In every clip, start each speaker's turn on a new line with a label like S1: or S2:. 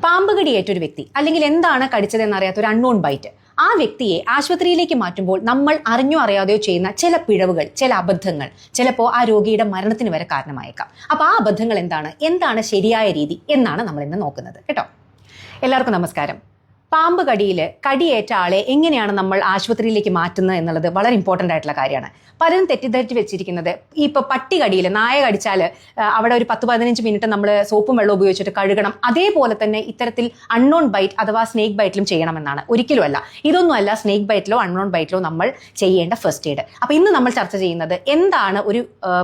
S1: പാമ്പ് കടിയേറ്റ ഒരു വ്യക്തി അല്ലെങ്കിൽ എന്താണ് കടിച്ചതെന്നറിയാത്ത ഒരു അൺനോൺ ബൈറ്റ്, ആ വ്യക്തിയെ ആശുപത്രിയിലേക്ക് മാറ്റുമ്പോൾ നമ്മൾ അറിഞ്ഞോ അറിയാതെയോ ചെയ്യുന്ന ചില പിഴവുകൾ, ചില അബദ്ധങ്ങൾ ചിലപ്പോൾ ആ രോഗിയുടെ മരണത്തിന് വരെ കാരണമായേക്കാം. അപ്പോൾ ആ അബദ്ധങ്ങൾ എന്താണ് ശരിയായ രീതി എന്നാണ് നമ്മൾ ഇന്ന് നോക്കുന്നത് കേട്ടോ. എല്ലാവർക്കും നമസ്കാരം. പാമ്പ് കടിയേറ്റ ആളെ എങ്ങനെയാണ് നമ്മൾ ആശുപത്രിയിലേക്ക് മാറ്റുന്നത് എന്നുള്ളത് വളരെ ഇമ്പോർട്ടൻ്റ് ആയിട്ടുള്ള കാര്യമാണ്. പലരും തെറ്റിദ്ധരിച്ച് വെച്ചിരിക്കുന്നത് ഇപ്പോൾ പട്ടി കടിയിൽ, നായ കടിച്ചാൽ അവിടെ ഒരു 10-15 മിനിറ്റ് നമ്മൾ സോപ്പും വെള്ളം ഉപയോഗിച്ചിട്ട് കഴുകണം, അതേപോലെ തന്നെ ഇത്തരത്തിൽ അൺനോൺ ബൈറ്റ് അഥവാ സ്നേക്ക് ബൈറ്റിലും ചെയ്യണമെന്നാണ്. ഒരിക്കലുമല്ല. ഇതൊന്നുമല്ല സ്നേക്ക് ബൈറ്റിലോ അൺനോൺ ബൈറ്റിലോ നമ്മൾ ചെയ്യേണ്ട ഫസ്റ്റ് എയ്ഡ്. അപ്പോൾ ഇന്ന് നമ്മൾ ചർച്ച ചെയ്യുന്നത് എന്താണ് ഒരു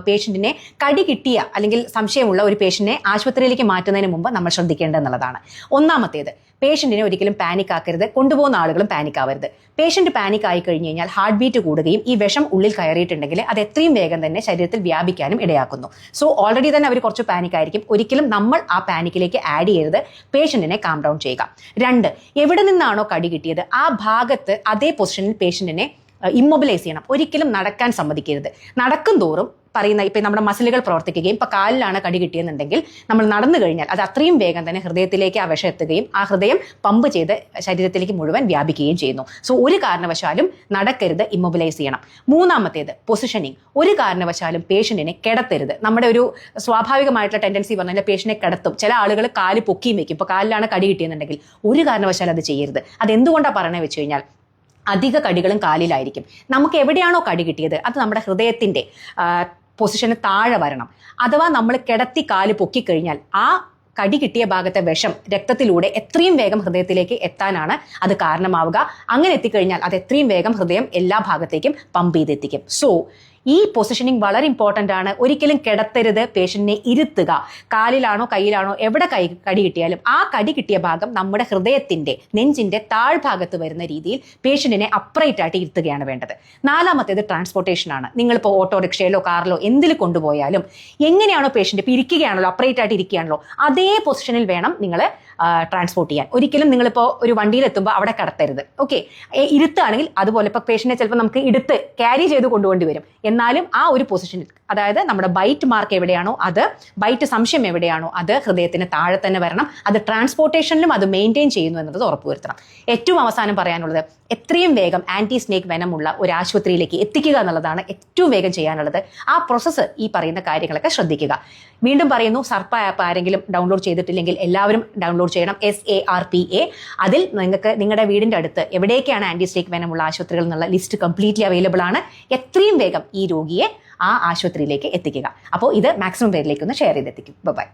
S1: പേഷ്യൻറ്റിനെ കടി കിട്ടിയ അല്ലെങ്കിൽ സംശയമുള്ള ഒരു പേഷ്യൻറ്റിനെ ആശുപത്രിയിലേക്ക് മാറ്റുന്നതിന് മുമ്പ് നമ്മൾ ശ്രദ്ധിക്കേണ്ടതെന്നുള്ളതാണ്. ഒന്നാമത്തേത്, പേഷ്യൻറ്റിനെ ഒരിക്കലും പാനിക് ആക്കരുത്. കൊണ്ടുപോകുന്ന ആളുകളും പാനിക് ആവരുത്. പേഷ്യൻറ്റ് പാനിക് ആയി കഴിഞ്ഞ് കഴിഞ്ഞാൽ ഹാർട്ട് ബീറ്റ് കൂടുകയും ഈ വിഷം ഉള്ളിൽ കയറിയിട്ടുണ്ടെങ്കിൽ അത് എത്രയും വേഗം തന്നെ ശരീരത്തിൽ വ്യാപിക്കാനും ഇടയാക്കുന്നു. സോ ഓൾറെഡി തന്നെ അവർ കുറച്ച് പാനിക് ആയിരിക്കും. ഒരിക്കലും നമ്മൾ ആ പാനിക്കിലേക്ക് ആഡ് ചെയ്യരുത്. പേഷ്യൻറ്റിനെ കാം ഡൗൺ ചെയ്യുക. 2, എവിടെ നിന്നാണോ കടി കിട്ടിയത് ആ ഭാഗത്ത് അതേ പൊസിഷനിൽ പേഷ്യൻറ്റിനെ ഇമ്മൊബിലൈസ് ചെയ്യണം. ഒരിക്കലും നടക്കാൻ സമ്മതിക്കരുത്. നടക്കും തോറും ഇപ്പം നമ്മുടെ മസിലുകൾ പ്രവർത്തിക്കുകയും ഇപ്പം കാലിലാണ് കടി കിട്ടിയെന്നുണ്ടെങ്കിൽ നമ്മൾ നടന്നു കഴിഞ്ഞാൽ അത് അത്രയും വേഗം തന്നെ ഹൃദയത്തിലേക്ക് ആ വിഷം എത്തുകയും ആ ഹൃദയം പമ്പ് ചെയ്ത് ശരീരത്തിലേക്ക് മുഴുവൻ വ്യാപിക്കുകയും ചെയ്യുന്നു. സോ ഒരു കാരണവശാലും നടക്കരുത്, ഇമ്മൊബിലൈസ് ചെയ്യണം. 3-മത്തേത്, പൊസിഷനിങ്. ഒരു കാരണവശാലും പേഷ്യൻറ്റിനെ കിടത്തരുത്. നമ്മുടെ ഒരു സ്വാഭാവികമായിട്ടുള്ള ടെൻഡൻസി പറഞ്ഞാൽ പേഷ്യൻറ്റിനെ കിടത്തും. ചില ആളുകൾ കാല് പൊക്കിയും വെക്കും. ഇപ്പോൾ കാലിലാണ് കടി കിട്ടിയെന്നുണ്ടെങ്കിൽ ഒരു കാരണവശാലും അത് ചെയ്യരുത്. അതെന്തുകൊണ്ടാണ് പറയണത് വെച്ച് കഴിഞ്ഞാൽ അധിക കടികളും കാലിലായിരിക്കും. നമുക്ക് എവിടെയാണോ കടി കിട്ടിയത് അത് നമ്മുടെ ഹൃദയത്തിൻ്റെ പൊസിഷന് താഴെ വരണം. അഥവാ നമ്മൾ കിടത്തി കാല് പൊക്കിക്കഴിഞ്ഞാൽ ആ കടി കിട്ടിയ ഭാഗത്തെ വിഷം രക്തത്തിലൂടെ എത്രയും വേഗം ഹൃദയത്തിലേക്ക് എത്താനാണ് അത് കാരണമാവുക. അങ്ങനെ എത്തിക്കഴിഞ്ഞാൽ അത് എത്രയും വേഗം ഹൃദയം എല്ലാ ഭാഗത്തേക്കും പമ്പ് ചെയ്തെത്തിക്കും. സോ ഈ പൊസിഷനിങ് വളരെ ഇമ്പോർട്ടൻ്റ് ആണ്. ഒരിക്കലും കിടത്തരുത്. പേഷ്യൻറ്റിനെ ഇരുത്തുക. കാലിലാണോ കയ്യിലാണോ എവിടെ കടി കിട്ടിയാലും ആ കടി കിട്ടിയ ഭാഗം നമ്മുടെ ഹൃദയത്തിൻ്റെ നെഞ്ചിൻ്റെ താഴ്ഭാഗത്ത് വരുന്ന രീതിയിൽ പേഷ്യൻറ്റിനെ അപ്രൈറ്റ് ആയിട്ട് ഇരുത്തുകയാണ് വേണ്ടത്. 4-മത്തേത് ട്രാൻസ്പോർട്ടേഷൻ ആണ്. നിങ്ങളിപ്പോൾ ഓട്ടോറിക്ഷയിലോ കാറിലോ എന്തിൽ കൊണ്ടുപോയാലും എങ്ങനെയാണോ പേഷ്യൻ്റ് ഇപ്പോൾ ഇരിക്കുകയാണല്ലോ, അപ്രൈറ്റ് ആയിട്ട് ഇരിക്കുകയാണല്ലോ, അതേ പൊസിഷനിൽ വേണം നിങ്ങൾ ട്രാൻസ്പോർട്ട് ചെയ്യാൻ. ഒരിക്കലും നിങ്ങളിപ്പോൾ ഒരു വണ്ടിയിലെത്തുമ്പോൾ അവിടെ കിടത്തരുത്. ഓക്കെ, ഇരുത്തുകയാണെങ്കിൽ അതുപോലെ ഇപ്പോൾ പേഷ്യൻറ്റിനെ ചിലപ്പോൾ നമുക്ക് എടുത്ത് ക്യാരി ചെയ്ത് കൊണ്ടുപോകേണ്ടി വരും. എന്നാലും ആ ഒരു പൊസിഷനിൽ, അതായത് നമ്മുടെ ബൈറ്റ് മാർക്ക് എവിടെയാണോ അത്, ബൈറ്റ് സംശയം എവിടെയാണോ അത് ഹൃദയത്തിന് താഴെ തന്നെ വരണം. അത് ട്രാൻസ്പോർട്ടേഷനിലും അത് മെയിൻറ്റെയിൻ ചെയ്യുന്നു എന്നത് ഉറപ്പുവരുത്തണം. ഏറ്റവും അവസാനം പറയാനുള്ളത്, എത്രയും വേഗം ആൻറ്റി സ്നേക്ക് വെനമുള്ള ഒരു ആശുപത്രിയിലേക്ക് എത്തിക്കുക എന്നുള്ളതാണ് ഏറ്റവും വേഗം ചെയ്യാനുള്ളത്. ആ പ്രോസസ്സ് ഈ പറയുന്ന കാര്യങ്ങളൊക്കെ ശ്രദ്ധിക്കുക. വീണ്ടും പറയുന്നു, സർപ്പ ആപ്പ് ആരെങ്കിലും ഡൗൺലോഡ് ചെയ്തിട്ടില്ലെങ്കിൽ എല്ലാവരും ഡൗൺലോഡ് ചെയ്യണം. SARPA. അതിൽ നിങ്ങൾക്ക് നിങ്ങളുടെ വീടിൻ്റെ അടുത്ത് എവിടേക്കാണ് ആൻറ്റി സ്നേക്ക് വെനമുള്ള ആശുപത്രികൾ എന്നുള്ള ലിസ്റ്റ് കംപ്ലീറ്റ്ലി അവൈലബിൾ ആണ്. എത്രയും വേഗം ഈ രോഗിയെ ആ ആശുപത്രിയിലേക്ക് എത്തിക്കുക. അപ്പോൾ ഇത് മാക്സിമം പേരിലേക്ക് ഒന്ന് ഷെയർ ചെയ്തെത്തിക്കും. ബൈ.